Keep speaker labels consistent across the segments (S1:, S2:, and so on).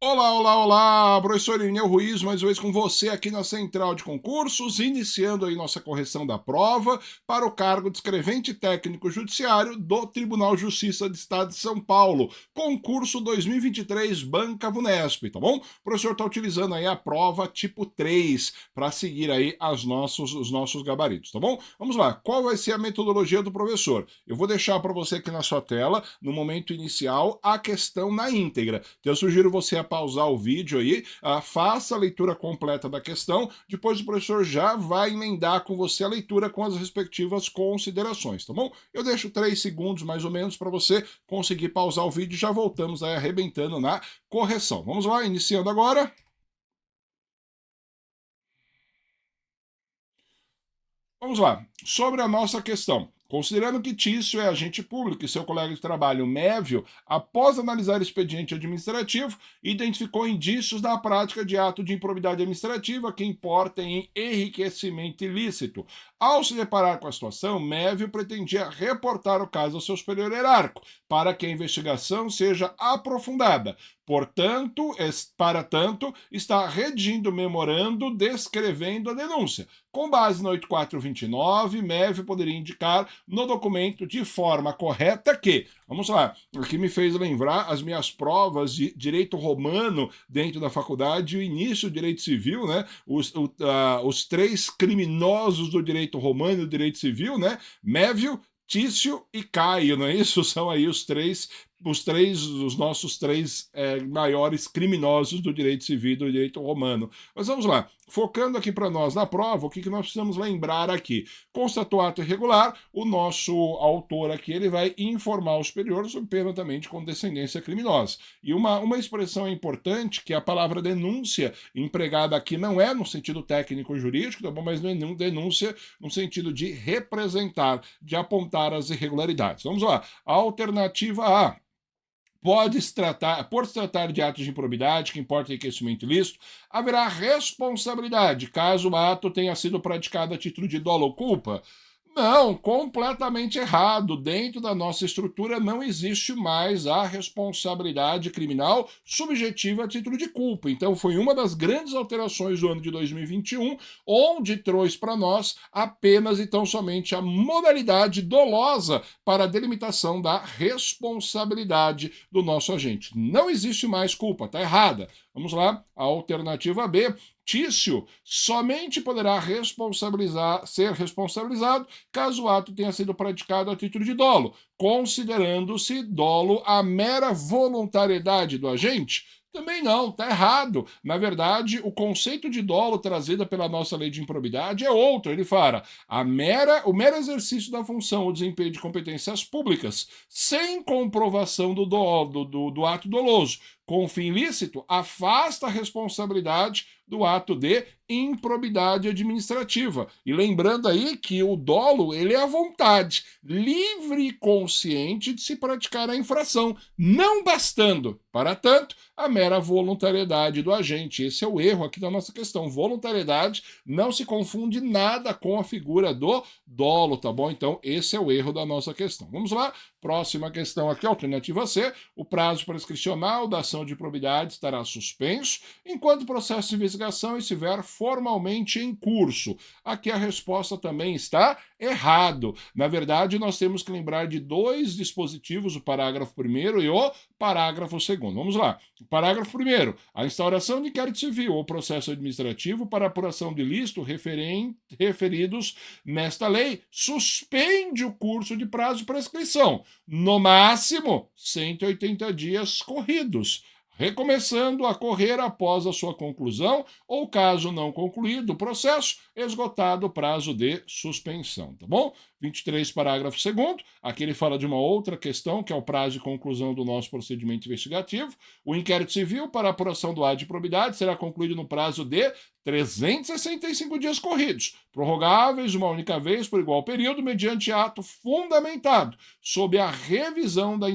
S1: Olá, olá, olá, professor Irineu Ruiz, mais uma vez com você aqui na Central de Concursos, iniciando aí nossa correção da prova para o cargo de escrevente técnico judiciário do Tribunal de Justiça do Estado de São Paulo, concurso 2023 Banca Vunesp, tá bom? O professor está utilizando aí a prova tipo 3 para seguir aí os nossos gabaritos, tá bom? Vamos lá, qual vai ser a metodologia do professor? Eu vou deixar para você aqui na sua tela, no momento inicial, a questão na íntegra. Então eu sugiro você pausar o vídeo aí, faça a leitura completa da questão, depois o professor já vai emendar com você a leitura com as respectivas considerações, tá bom? Eu deixo 3 segundos mais ou menos para você conseguir pausar o vídeo e já voltamos aí arrebentando na correção. Vamos lá, iniciando agora. Vamos lá, sobre a nossa questão. Considerando que Tício é agente público e seu colega de trabalho, Mévio, após analisar o expediente administrativo, identificou indícios da prática de ato de improbidade administrativa que importem em enriquecimento ilícito. Ao se deparar com a situação, Mévio pretendia reportar o caso ao seu superior hierárquico, para que a investigação seja aprofundada. Portanto, para tanto, está redigindo memorando descrevendo a denúncia. Com base no 8429, MEV poderia indicar no documento de forma correta que, vamos lá, o que me fez lembrar as minhas provas de direito romano dentro da faculdade, o início do direito civil, né? Os três criminosos do direito romano e do direito civil, né? Mévio, Tício e Caio, não é isso? São aí os nossos três maiores criminosos do direito civil e do direito romano. Mas vamos lá, focando aqui para nós na prova, o que nós precisamos lembrar aqui? Constatou ato irregular, o nosso autor aqui ele vai informar o superior sob pena também de condescendência criminosa. E uma expressão importante, que a palavra denúncia empregada aqui não é no sentido técnico jurídico, tá bom? Mas denúncia no sentido de representar, de apontar as irregularidades. Vamos lá, a alternativa A. Por se tratar de atos de improbidade, que importa enriquecimento ilícito, haverá responsabilidade caso o ato tenha sido praticado a título de dolo ou culpa? Não, completamente errado. Dentro da nossa estrutura não existe mais a responsabilidade criminal subjetiva a título de culpa. Então foi uma das grandes alterações do ano de 2021, onde trouxe para nós apenas e tão somente a modalidade dolosa para a delimitação da responsabilidade do nosso agente. Não existe mais culpa, está errada. Vamos lá, a alternativa B. Tício somente poderá ser responsabilizado caso o ato tenha sido praticado a título de dolo, considerando-se dolo a mera voluntariedade do agente. Também não, está errado. Na verdade, o conceito de dolo trazido pela nossa lei de improbidade é outro. Ele fala o mero exercício da função ou desempenho de competências públicas sem comprovação do ato doloso com fim lícito afasta a responsabilidade do ato de improbidade administrativa. E lembrando aí que o dolo ele é a vontade livre e consciente de se praticar a infração, não bastando, para tanto, a mera voluntariedade do agente. Esse é o erro aqui da nossa questão. Voluntariedade não se confunde nada com a figura do dolo, tá bom? Então, esse é o erro da nossa questão. Vamos lá, próxima questão aqui, alternativa C. O prazo prescricional da ação de improbidade estará suspenso enquanto o processo de investigação estiver formalmente em curso. Aqui a resposta também está errado. Na verdade, nós temos que lembrar de dois dispositivos, o parágrafo 1º e o parágrafo 2º. Vamos lá. Parágrafo 1º. A instauração de inquérito civil ou processo administrativo para apuração de ilícito referidos nesta lei suspende o curso de prazo de prescrição, no máximo 180 dias corridos, recomeçando a correr após a sua conclusão ou, caso não concluído o processo, esgotado o prazo de suspensão, tá bom? 23, parágrafo 2º, aqui ele fala de uma outra questão, que é o prazo de conclusão do nosso procedimento investigativo. O inquérito civil para apuração do ato de improbidade será concluído no prazo de 365 dias corridos, prorrogáveis uma única vez por igual período, mediante ato fundamentado, sob a revisão da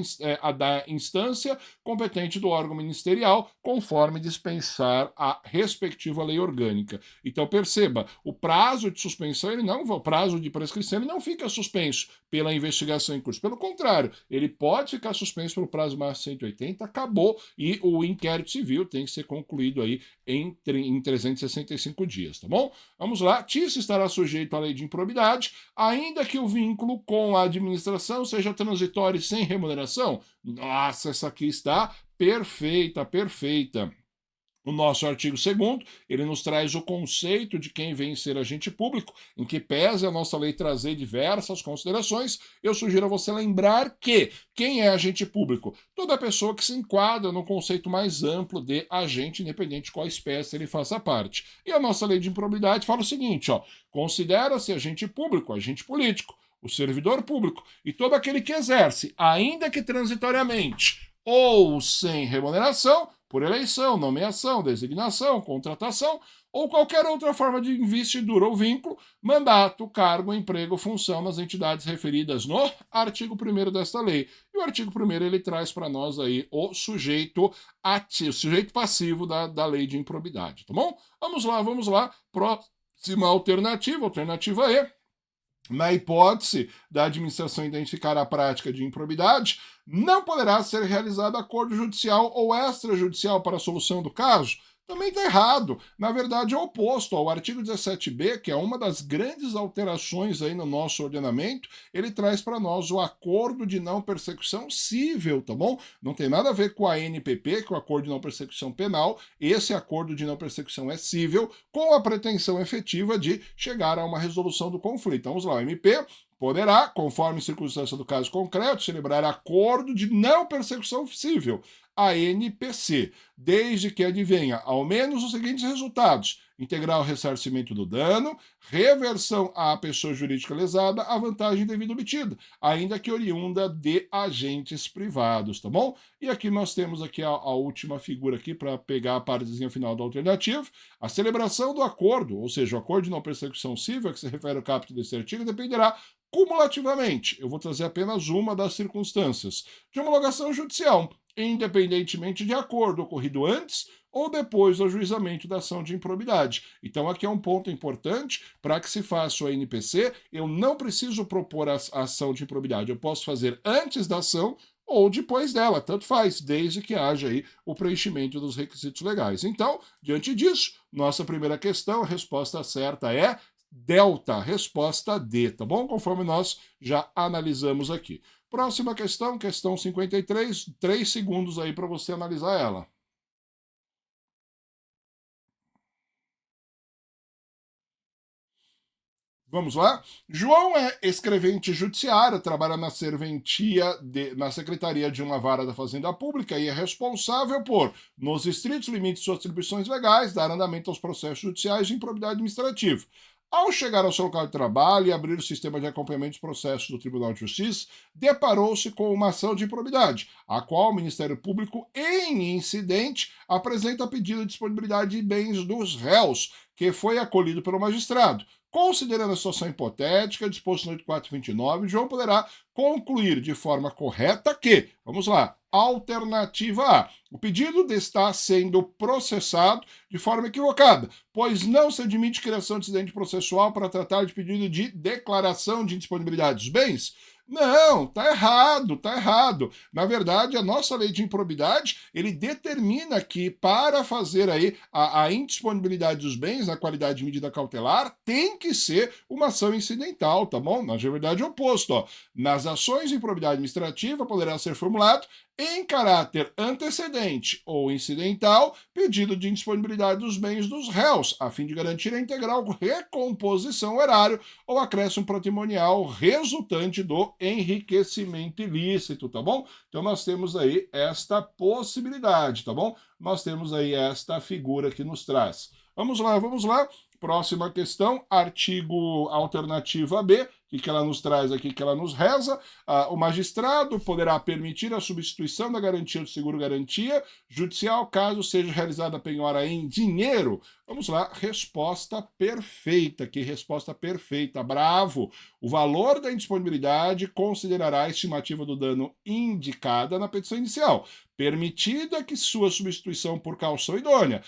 S1: instância competente do órgão ministerial, conforme dispensar a respectiva lei orgânica. Então, perceba, o prazo de suspensão, o prazo de prescrição, ele não fica suspenso pela investigação em curso. Pelo contrário, ele pode ficar suspenso pelo prazo máximo 180, acabou, e o inquérito civil tem que ser concluído aí em 365 dias, tá bom? Vamos lá. Tício estará sujeito à lei de improbidade, ainda que o vínculo com a administração seja transitório e sem remuneração. Nossa, essa aqui está perfeita, perfeita. O nosso artigo 2º, ele nos traz o conceito de quem vem ser agente público, em que pese a nossa lei trazer diversas considerações, eu sugiro a você lembrar que quem é agente público? Toda pessoa que se enquadra no conceito mais amplo de agente, independente de qual espécie ele faça parte. E a nossa lei de improbidade fala o seguinte, considera-se agente público, agente político, o servidor público e todo aquele que exerce, ainda que transitoriamente ou sem remuneração, por eleição, nomeação, designação, contratação ou qualquer outra forma de investidura ou vínculo, mandato, cargo, emprego, função nas entidades referidas no artigo 1º desta lei. E o artigo 1º ele traz para nós aí o sujeito ativo, sujeito passivo da lei de improbidade, tá bom? Vamos lá. Próxima alternativa E. Na hipótese da administração identificar a prática de improbidade, não poderá ser realizado acordo judicial ou extrajudicial para a solução do caso. Também está errado. Na verdade, é o oposto. O artigo 17b, que é uma das grandes alterações aí no nosso ordenamento, ele traz para nós o acordo de não persecução cível, tá bom? Não tem nada a ver com a ANPP, que é o acordo de não persecução penal. Esse acordo de não persecução é cível, com a pretensão efetiva de chegar a uma resolução do conflito. Vamos lá, o MP poderá, conforme circunstância do caso concreto, celebrar acordo de não persecução cível, ANPC, desde que advenha ao menos os seguintes resultados: integral ressarcimento do dano, reversão à pessoa jurídica lesada, a vantagem devida obtida, ainda que oriunda de agentes privados, tá bom? E aqui nós temos aqui a última figura aqui para pegar a partezinha final da alternativa. A celebração do acordo, ou seja, o acordo de não persecução cível, a que se refere ao capítulo desse artigo, dependerá cumulativamente, eu vou trazer apenas uma das circunstâncias, de homologação judicial, independentemente de acordo ocorrido antes ou depois do ajuizamento da ação de improbidade. Então aqui é um ponto importante: para que se faça o ANPC, eu não preciso propor a ação de improbidade, eu posso fazer antes da ação ou depois dela, tanto faz, desde que haja aí o preenchimento dos requisitos legais. Então, diante disso, nossa primeira questão, a resposta certa é delta, resposta D, tá bom? Conforme nós já analisamos aqui. Próxima questão, questão 53, 3 segundos aí para você analisar ela. Vamos lá? João é escrevente judiciário, trabalha na serventia, na secretaria de uma vara da Fazenda Pública e é responsável por, nos estritos limites de suas atribuições legais, dar andamento aos processos judiciais de improbidade administrativa. Ao chegar ao seu local de trabalho e abrir o sistema de acompanhamento dos processos do Tribunal de Justiça, deparou-se com uma ação de improbidade, a qual o Ministério Público, em incidente, apresenta pedido de disponibilidade de bens dos réus, que foi acolhido pelo magistrado. Considerando a situação hipotética, disposto no 8429, João poderá concluir de forma correta que, vamos lá, alternativa A, o pedido está sendo processado de forma equivocada, pois não se admite criação de incidente processual para tratar de pedido de declaração de indisponibilidade dos bens. Não, tá errado, tá errado. Na verdade, a nossa lei de improbidade, ele determina que para fazer aí a indisponibilidade dos bens na qualidade de medida cautelar, tem que ser uma ação incidental, tá bom? Na verdade é o oposto, ó. Nas ações de improbidade administrativa poderá ser formulado em caráter antecedente ou incidental, pedido de indisponibilidade dos bens dos réus, a fim de garantir a integral recomposição erário ou acréscimo patrimonial resultante do enriquecimento ilícito, tá bom? Então nós temos aí esta possibilidade, tá bom? Nós temos aí esta figura que nos traz. Vamos lá, vamos lá. Próxima questão, artigo alternativa B, que ela nos traz aqui, que ela nos reza? O magistrado poderá permitir a substituição da garantia do seguro-garantia judicial caso seja realizada a penhora em dinheiro. Vamos lá, resposta perfeita, que resposta perfeita, bravo. O valor da indisponibilidade considerará a estimativa do dano indicada na petição inicial, permitida que sua substituição por caução idônea,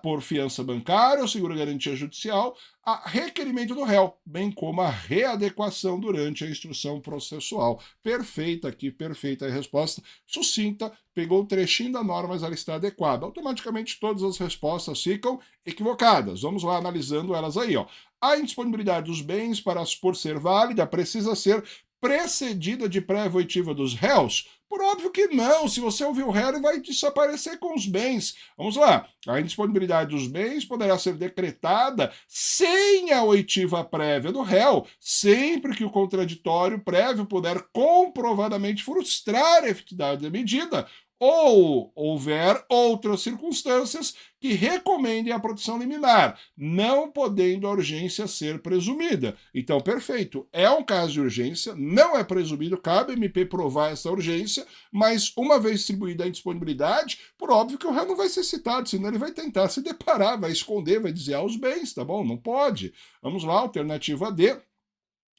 S1: por fiança bancária ou seguro-garantia judicial, a requerimento do réu, bem como a readequação durante a instrução processual. Perfeita aqui, perfeita a resposta, sucinta, pegou o trechinho da norma, mas ela está adequada. Automaticamente todas as respostas ficam equivocadas. Vamos lá analisando elas aí, ó. A indisponibilidade dos bens, por ser válida, precisa ser precedida de prévia oitiva dos réus? Por óbvio que não. Se você ouvir o réu, ele vai desaparecer com os bens. Vamos lá. A indisponibilidade dos bens poderá ser decretada sem a oitiva prévia do réu, sempre que o contraditório prévio puder comprovadamente frustrar a efetividade da medida, ou houver outras circunstâncias que recomendem a proteção liminar, não podendo a urgência ser presumida. Então, perfeito, é um caso de urgência, não é presumido, cabe a MP provar essa urgência, mas uma vez distribuída a indisponibilidade, por óbvio que o réu não vai ser citado, senão ele vai tentar se deparar, vai esconder, vai desviar os bens, tá bom? Não pode. Vamos lá, alternativa D.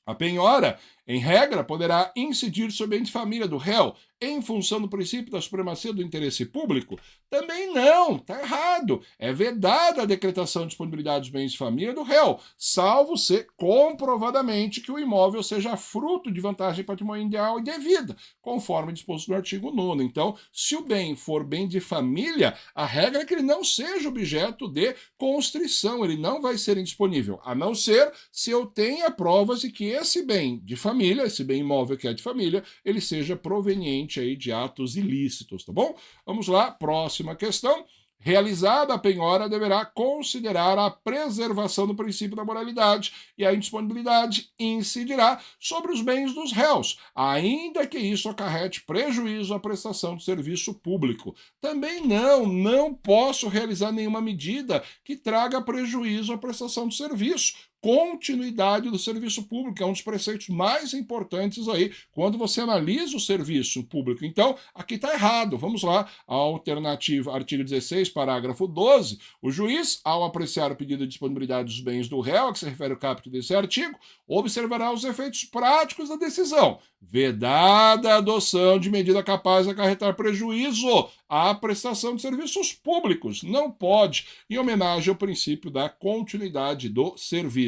S1: A penhora, em regra, poderá incidir sobre o ente família do réu em função do princípio da supremacia do interesse público? Também não, está errado. É vedada a decretação de disponibilidade dos bens de família do réu, salvo ser comprovadamente que o imóvel seja fruto de vantagem patrimonial indevida, conforme disposto no artigo 9º. Então, se o bem for bem de família, a regra é que ele não seja objeto de constrição, ele não vai ser indisponível, a não ser se eu tenha provas de que esse bem de família, esse bem imóvel que é de família, ele seja proveniente aí de atos ilícitos, tá bom? Vamos lá, próxima questão. Realizada a penhora, deverá considerar a preservação do princípio da moralidade e a indisponibilidade incidirá sobre os bens dos réus, ainda que isso acarrete prejuízo à prestação de serviço público. Também não posso realizar nenhuma medida que traga prejuízo à prestação de serviço. Continuidade do serviço público é um dos preceitos mais importantes aí quando você analisa o serviço público. Então, aqui está errado. Vamos lá, a alternativa, artigo 16, parágrafo 12. O juiz, ao apreciar o pedido de disponibilidade dos bens do réu, a que se refere o caput desse artigo, observará os efeitos práticos da decisão, vedada a adoção de medida capaz de acarretar prejuízo à prestação de serviços públicos. Não pode, em homenagem ao princípio da continuidade do serviço.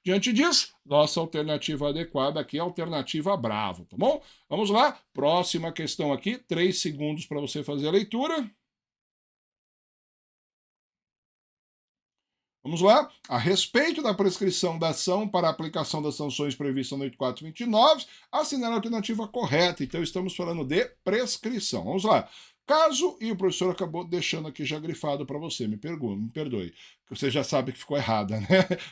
S1: Diante disso, nossa alternativa adequada aqui é a alternativa Bravo, tá bom? Vamos lá, próxima questão aqui, 3 segundos para você fazer a leitura. Vamos lá. A respeito da prescrição da ação para a aplicação das sanções previstas no 8429, assinale a alternativa correta. Então, estamos falando de prescrição. Vamos lá. Caso, e o professor acabou deixando aqui já grifado para você, me perdoe, que você já sabe que ficou errada, né?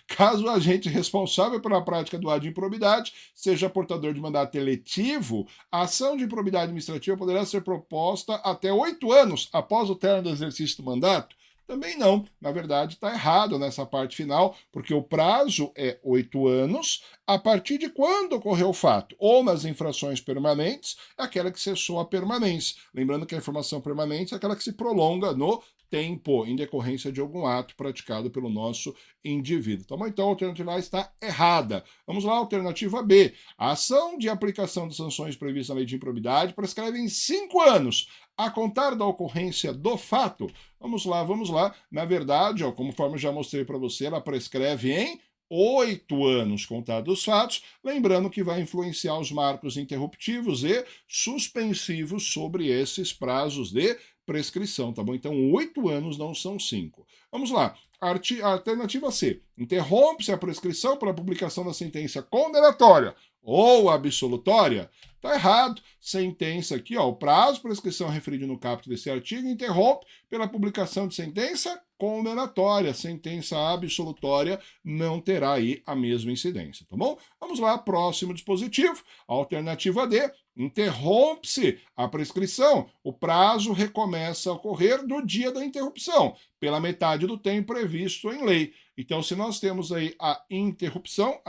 S1: Caso o agente responsável pela prática do ato de improbidade seja portador de mandato eletivo, a ação de improbidade administrativa poderá ser proposta até 8 anos após o término do exercício do mandato. Também não, na verdade está errado nessa parte final, porque o prazo é 8 anos a partir de quando ocorreu o fato, ou nas infrações permanentes, é aquela que cessou a permanência. Lembrando que a informação permanente é aquela que se prolonga no tempo, em decorrência de algum ato praticado pelo nosso indivíduo. Tá bom? Então a alternativa A está errada. Vamos lá, alternativa B. A ação de aplicação de sanções previstas na lei de improbidade prescreve em 5 anos, a contar da ocorrência do fato. Vamos lá. Na verdade, ó, conforme eu já mostrei para você, ela prescreve em 8 anos contados os fatos, lembrando que vai influenciar os marcos interruptivos e suspensivos sobre esses prazos de prescrição, tá bom? Então, 8 anos não são 5. Vamos lá. A alternativa C. Interrompe-se a prescrição pela publicação da sentença condenatória ou absolutória. Tá errado. Sentença aqui, ó, o prazo de prescrição referido no caput desse artigo interrompe pela publicação de sentença condenatória. Sentença absolutória não terá aí a mesma incidência, tá bom? Vamos lá, próximo dispositivo. Alternativa D. Interrompe-se a prescrição, o prazo recomeça a ocorrer do dia da interrupção, pela metade do tempo previsto em lei. Então, se nós temos aí a interrupção,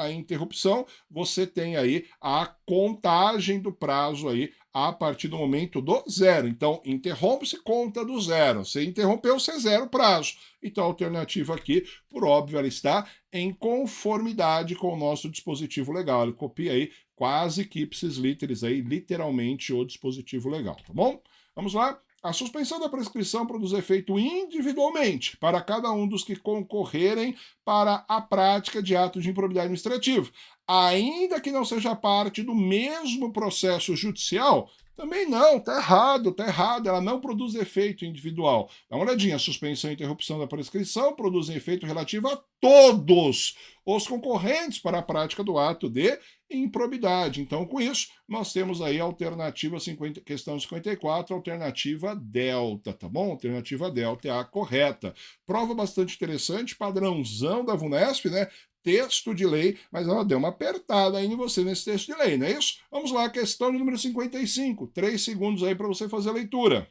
S1: você tem aí a contagem do prazo aí a partir do momento do zero. Então, interrompe-se, conta do zero. Se interrompeu, você zera o prazo. Então, a alternativa aqui, por óbvio, ela está em conformidade com o nosso dispositivo legal. Ele copia aí quase que ipsis literis aí, literalmente, o dispositivo legal, tá bom? Vamos lá? A suspensão da prescrição produz efeito individualmente para cada um dos que concorrerem para a prática de ato de improbidade administrativa, ainda que não seja parte do mesmo processo judicial. Também não, tá errado, ela não produz efeito individual. Dá uma olhadinha, a suspensão e interrupção da prescrição produzem efeito relativo a todos os concorrentes para a prática do ato de improbidade. Então, com isso, nós temos aí a alternativa 50, questão 54, alternativa delta, tá bom? Alternativa delta é a correta. Prova bastante interessante, padrãozão da VUNESP, né? Texto de lei, mas ela deu uma apertada aí em você nesse texto de lei, não é isso? Vamos lá, questão de número 55. 3 segundos aí para você fazer a leitura.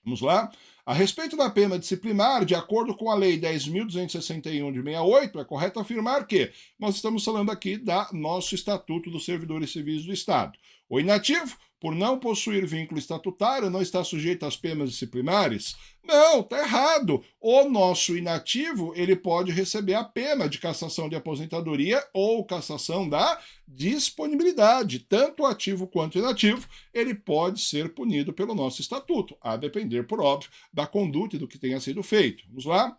S1: Vamos lá? A respeito da pena disciplinar, de acordo com a Lei 10.261 de 68, é correto afirmar que nós estamos falando aqui da nosso Estatuto dos Servidores Civis do Estado. O inativo, por não possuir vínculo estatutário, não está sujeito às penas disciplinares? Não, está errado. O nosso inativo, ele pode receber a pena de cassação de aposentadoria ou cassação da disponibilidade. Tanto o ativo quanto o inativo, ele pode ser punido pelo nosso estatuto, a depender, por óbvio, da conduta e do que tenha sido feito. Vamos lá?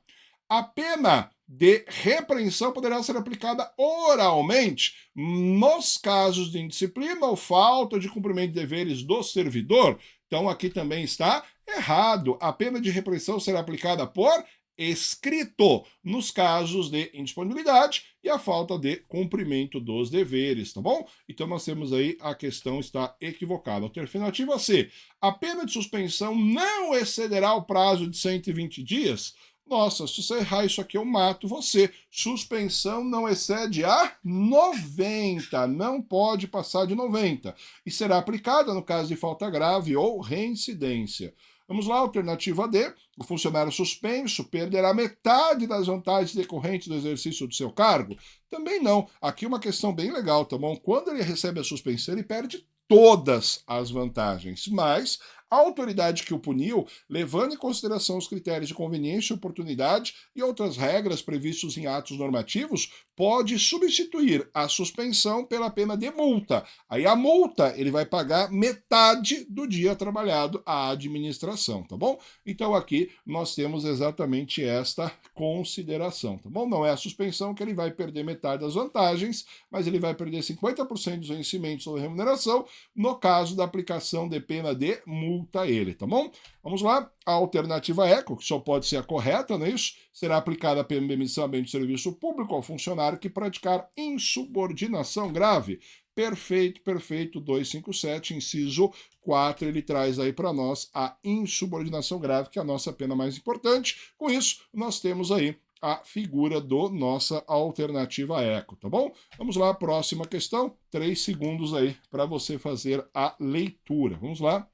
S1: A pena de repreensão poderá ser aplicada oralmente nos casos de indisciplina ou falta de cumprimento de deveres do servidor. Então, aqui também está errado. A pena de repreensão será aplicada por escrito nos casos de indisponibilidade e a falta de cumprimento dos deveres, tá bom? Então nós temos aí a questão está equivocada. Alternativa C, a pena de suspensão não excederá o prazo de 120 dias? Nossa, se você errar isso aqui, eu mato você. Suspensão não excede a 90, não pode passar de 90. E será aplicada no caso de falta grave ou reincidência. Vamos lá, alternativa D. O funcionário suspenso perderá metade das vantagens decorrentes do exercício do seu cargo? Também não. Aqui uma questão bem legal, tá bom? Quando ele recebe a suspensão, ele perde todas as vantagens, mas a autoridade que o puniu, levando em consideração os critérios de conveniência e oportunidade e outras regras previstos em atos normativos, pode substituir a suspensão pela pena de multa. Aí a multa ele vai pagar metade do dia trabalhado à administração, tá bom? Então aqui nós temos exatamente esta consideração, tá bom? Não é a suspensão que ele vai perder metade das vantagens, mas ele vai perder 50% dos vencimentos ou remuneração no caso da aplicação de pena de multa a ele, tá bom? Vamos lá, a alternativa ECO, que só pode ser a correta, não é isso? Será aplicada a pena de demissão de serviço público ao funcionário que praticar insubordinação grave. Perfeito, perfeito, 257, inciso 4, ele traz aí para nós a insubordinação grave, que é a nossa pena mais importante. Com isso, nós temos aí a figura do nossa alternativa eco, tá bom? Vamos lá, próxima questão, 3 segundos aí para você fazer a leitura. Vamos lá.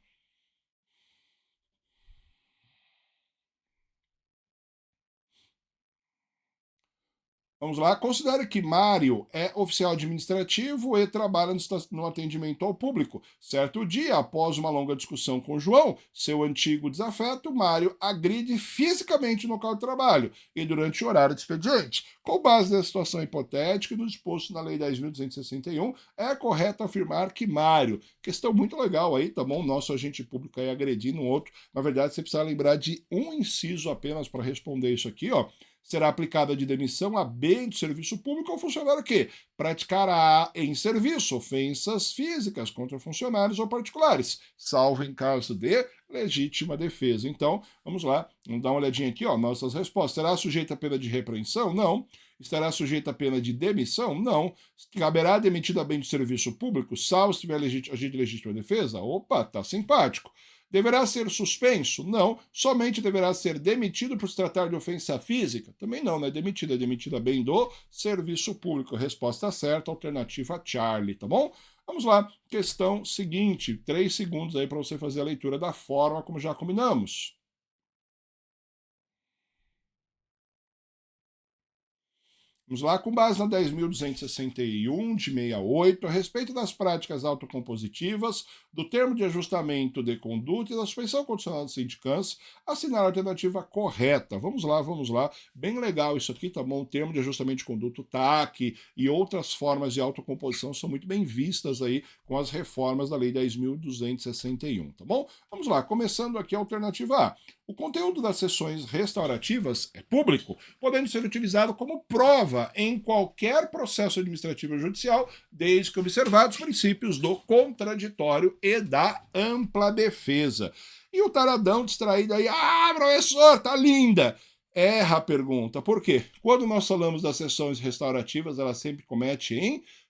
S1: Vamos lá, considere que Mário é oficial administrativo e trabalha no atendimento ao público. Certo dia, após uma longa discussão com João, seu antigo desafeto, Mário agride fisicamente no local de trabalho e durante o horário de expediente. Com base nessa situação hipotética e no disposto na Lei 10.261, é correto afirmar que Mário, questão muito legal aí, tá bom? Nosso agente público aí agredindo um outro. Na verdade, você precisa lembrar de um inciso apenas para responder isso aqui, ó. Será aplicada de demissão a bem de serviço público ao funcionário que praticará em serviço ofensas físicas contra funcionários ou particulares, salvo em caso de legítima defesa. Então, vamos lá, vamos dar uma olhadinha aqui, ó, nossas respostas. Será sujeita a pena de repreensão? Não. Estará sujeita a pena de demissão? Não. Caberá demitido a bem de serviço público, salvo se tiver agente de legítima defesa? Opa, tá simpático. Deverá ser suspenso? Não. Somente deverá ser demitido por se tratar de ofensa física? Também não, né? Demitido é demitida bem do serviço público. Resposta certa, alternativa Charlie, tá bom? Vamos lá, questão seguinte, 3 segundos aí para você fazer a leitura da forma como já combinamos. Vamos lá, com base na 10.261 de 68, a respeito das práticas autocompositivas, do termo de ajustamento de conduta e da suspensão condicional de sindicância, assinar a alternativa correta. Vamos lá, bem legal isso aqui, tá bom? O termo de ajustamento de conduta, o TAC e outras formas de autocomposição são muito bem vistas aí com as reformas da Lei 10.261, tá bom? Vamos lá, começando aqui a alternativa A. O conteúdo das sessões restaurativas é público, podendo ser utilizado como prova em qualquer processo administrativo ou judicial, desde que observados os princípios do contraditório e da ampla defesa. E o taradão distraído aí, professor, tá linda! Erra a pergunta. Por quê? Quando nós falamos das sessões restaurativas, ela sempre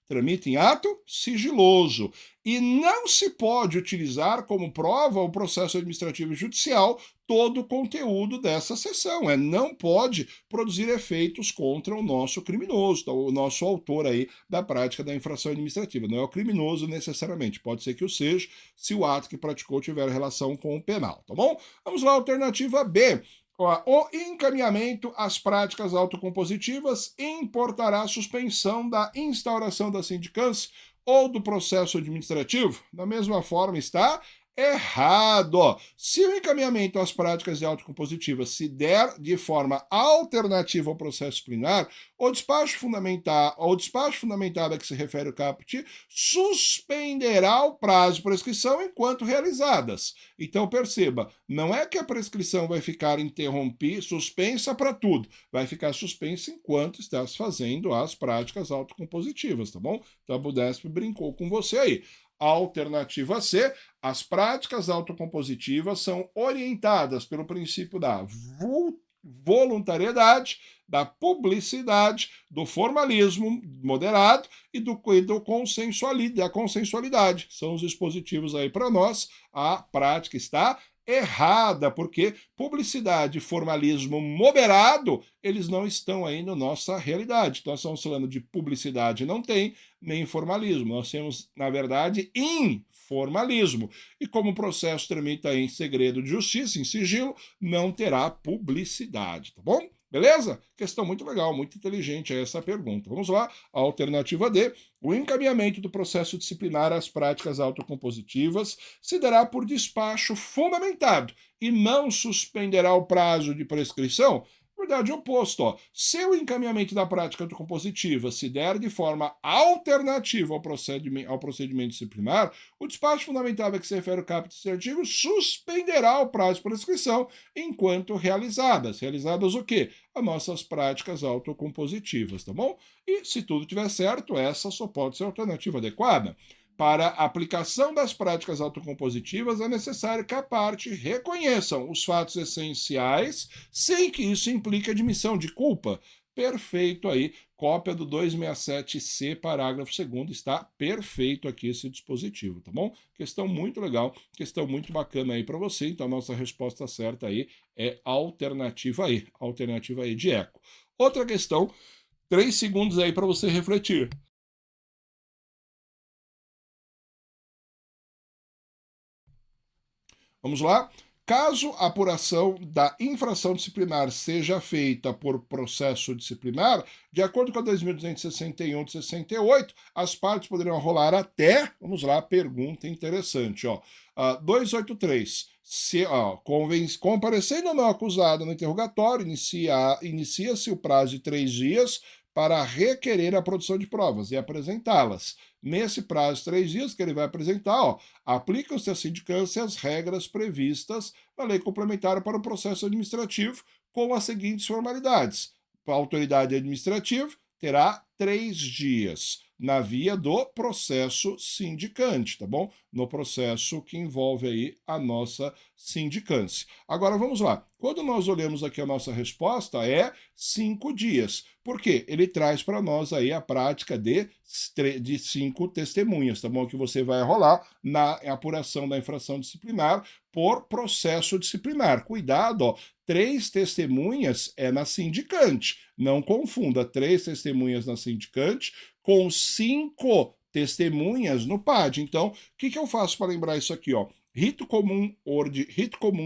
S1: tramita em ato sigiloso. E não se pode utilizar como prova o processo administrativo e judicial todo o conteúdo dessa sessão. Não pode produzir efeitos contra o nosso criminoso, o nosso autor aí da prática da infração administrativa. Não é o criminoso necessariamente, pode ser que o seja, se o ato que praticou tiver relação com o penal, tá bom? Vamos lá, alternativa B. O encaminhamento às práticas autocompositivas importará a suspensão da instauração da sindicância ou do processo administrativo? Da mesma forma, está errado. Se o encaminhamento às práticas de autocompositivas se der de forma alternativa ao processo disciplinar, o despacho fundamentado a que se refere o caput suspenderá o prazo de prescrição enquanto realizadas. Então perceba, não é que a prescrição vai ficar suspensa para tudo, vai ficar suspensa enquanto está se fazendo as práticas autocompositivas, tá bom? Então a Budesp brincou com você aí. Alternativa C, as práticas autocompositivas são orientadas pelo princípio da voluntariedade, da publicidade, do formalismo moderado e da consensualidade. São os dispositivos aí para nós. A prática está errada, porque publicidade e formalismo moderado, eles não estão aí na nossa realidade. Então, nós estamos falando de publicidade, não tem, nem formalismo. Nós temos, na verdade, informalismo. E como o processo tramita em segredo de justiça, em sigilo, não terá publicidade, tá bom? Beleza? Questão muito legal, muito inteligente essa pergunta. Vamos lá, a alternativa D. O encaminhamento do processo disciplinar às práticas autocompositivas se dará por despacho fundamentado e não suspenderá o prazo de prescrição. Verdade, oposto. Se o encaminhamento da prática autocompositiva se der de forma alternativa ao procedimento disciplinar, o despacho fundamental a que se refere o caput desse artigo suspenderá o prazo de prescrição enquanto realizadas. Realizadas o quê? As nossas práticas autocompositivas, tá bom? E se tudo estiver certo, essa só pode ser a alternativa adequada. Para a aplicação das práticas autocompositivas, é necessário que a parte reconheçam os fatos essenciais, sem que isso implique admissão de culpa. Perfeito aí, cópia do 267C, parágrafo 2º, está perfeito aqui esse dispositivo, tá bom? Questão muito legal, questão muito bacana aí para você, então a nossa resposta certa aí é a alternativa E de eco. Outra questão, 3 segundos aí para você refletir. Vamos lá? Caso a apuração da infração disciplinar seja feita por processo disciplinar, de acordo com a 10.261 de 68, as partes poderão rolar até, vamos lá, pergunta interessante, 283. Comparecendo ou não acusado no interrogatório, inicia-se o prazo de 3 dias para requerer a produção de provas e apresentá-las. Nesse prazo de 3 dias que ele vai apresentar, aplicam-se à sindicância as regras previstas na lei complementar para o processo administrativo com as seguintes formalidades. A autoridade administrativa terá 3 dias na via do processo sindicante, tá bom? No processo que envolve aí a nossa sindicância. Agora vamos lá. Quando nós olhamos aqui a nossa resposta, é 5 dias. Por quê? Ele traz para nós aí a prática de 5 testemunhas, tá bom? Que você vai rolar na apuração da infração disciplinar por processo disciplinar. Cuidado, 3 testemunhas é na sindicante. Não confunda 3 testemunhas na sindicante com 5 testemunhas no PAD. Então, o que eu faço para lembrar isso aqui? rito comum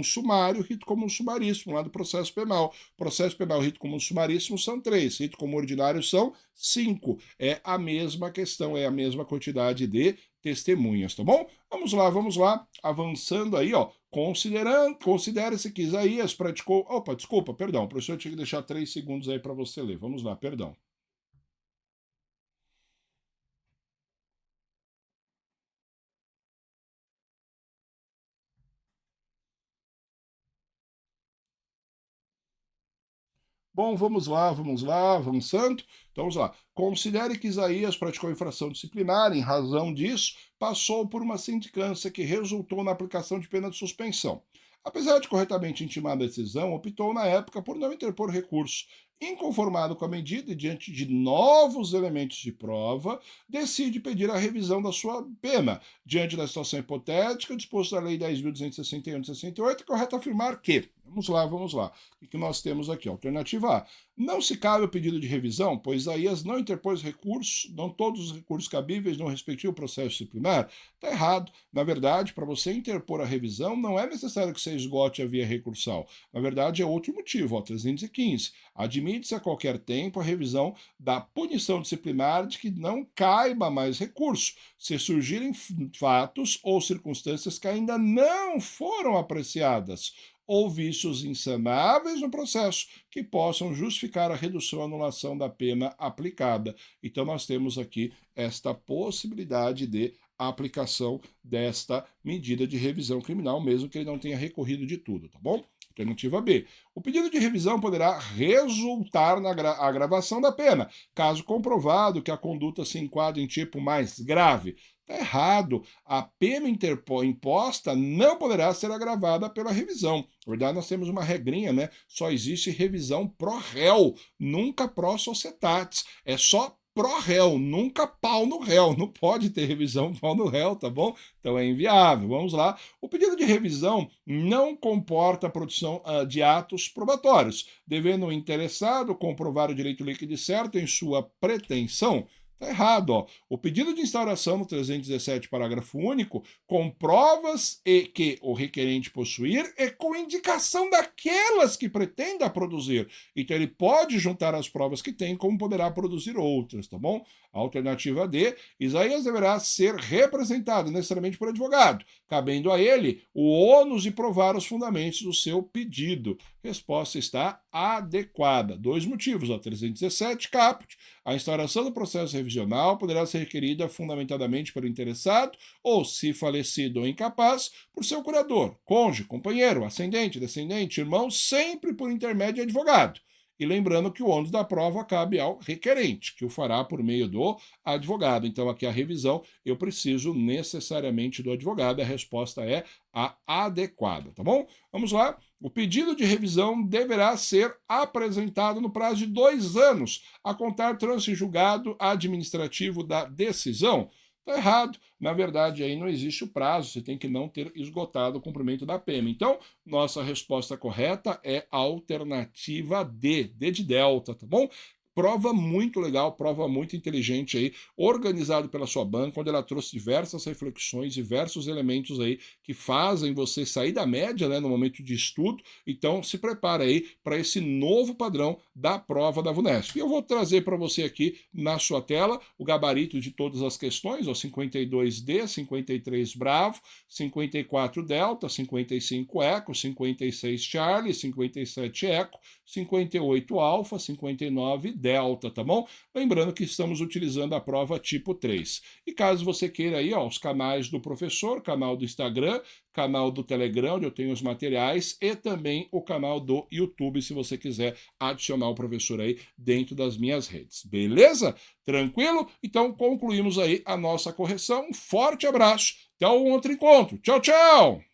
S1: sumário, rito comum sumaríssimo, lá do processo penal. Processo penal, rito comum sumaríssimo são 3, rito comum ordinário são 5. É a mesma questão, é a mesma quantidade de testemunhas, tá bom? Vamos lá, avançando aí, ó. Considere-se que Isaías praticou. Opa, desculpa, perdão, o professor tinha que deixar 3 segundos aí para você ler. Vamos lá, perdão. Bom, vamos lá, avançando. Então vamos lá. Considere que Isaías praticou infração disciplinar, em razão disso, passou por uma sindicância que resultou na aplicação de pena de suspensão. Apesar de corretamente intimar a decisão, optou na época por não interpor recurso. Inconformado com a medida e diante de novos elementos de prova, decide pedir a revisão da sua pena. Diante da situação hipotética, disposto da Lei 10.261 de 68, é correto afirmar que. Vamos lá. O que nós temos aqui? Alternativa A. Não se cabe o pedido de revisão, pois Isaías não interpôs recursos, não todos os recursos cabíveis no respectivo processo disciplinar. Está errado. Na verdade, para você interpor a revisão, não é necessário que você esgote a via recursal. Na verdade, é outro motivo, 315. Admite-se a qualquer tempo a revisão da punição disciplinar de que não caiba mais recurso, se surgirem fatos ou circunstâncias que ainda não foram apreciadas, ou vícios insanáveis no processo que possam justificar a redução ou anulação da pena aplicada. Então, nós temos aqui esta possibilidade de aplicação desta medida de revisão criminal, mesmo que ele não tenha recorrido de tudo, tá bom? Alternativa B. O pedido de revisão poderá resultar na agravação da pena, caso comprovado que a conduta se enquadre em tipo mais grave. Está errado. A pena imposta não poderá ser agravada pela revisão. Na verdade, nós temos uma regrinha, né? Só existe revisão pró réu, nunca pró societatis. É só pró réu, nunca pau no réu. Não pode ter revisão pau no réu, tá bom? Então é inviável. Vamos lá. O pedido de revisão não comporta a produção de atos probatórios, devendo o interessado comprovar o direito líquido e certo em sua pretensão. Está errado, ó. O pedido de instauração no 317, parágrafo único, com provas e que o requerente possuir e com indicação daquelas que pretenda produzir. Então ele pode juntar as provas que tem, como poderá produzir outras, tá bom? Alternativa D, Isaías deverá ser representado necessariamente por advogado, cabendo a ele o ônus de provar os fundamentos do seu pedido. Resposta está adequada. 2 motivos, 317, caput. A instauração do processo revisional poderá ser requerida fundamentadamente pelo interessado ou, se falecido ou incapaz, por seu curador, cônjuge, companheiro, ascendente, descendente, irmão, sempre por intermédio de advogado. E lembrando que o ônus da prova cabe ao requerente, que o fará por meio do advogado. Então, aqui a revisão, eu preciso necessariamente do advogado. A resposta é a adequada, tá bom? Vamos lá. O pedido de revisão deverá ser apresentado no prazo de 2 anos, a contar trânsito julgado administrativo da decisão. Está errado. Na verdade, aí não existe o prazo, você tem que não ter esgotado o cumprimento da pena. Então, nossa resposta correta é a alternativa D, D de delta, tá bom? Prova muito legal, prova muito inteligente aí, organizado pela sua banca, onde ela trouxe diversas reflexões, diversos elementos aí que fazem você sair da média, né, no momento de estudo. Então, se prepara aí para esse novo padrão da prova da VUNESP. E eu vou trazer para você aqui na sua tela o gabarito de todas as questões, ó, 52D, 53 Bravo, 54 Delta, 55 Eco, 56 Charlie, 57 Eco, 58 Alfa, 59 Delta, tá bom? Lembrando que estamos utilizando a prova tipo 3. E caso você queira aí, ó, os canais do professor, canal do Instagram, canal do Telegram, onde eu tenho os materiais, e também o canal do YouTube, se você quiser adicionar o professor aí dentro das minhas redes. Beleza? Tranquilo? Então concluímos aí a nossa correção. Um forte abraço. Até um outro encontro. Tchau, tchau!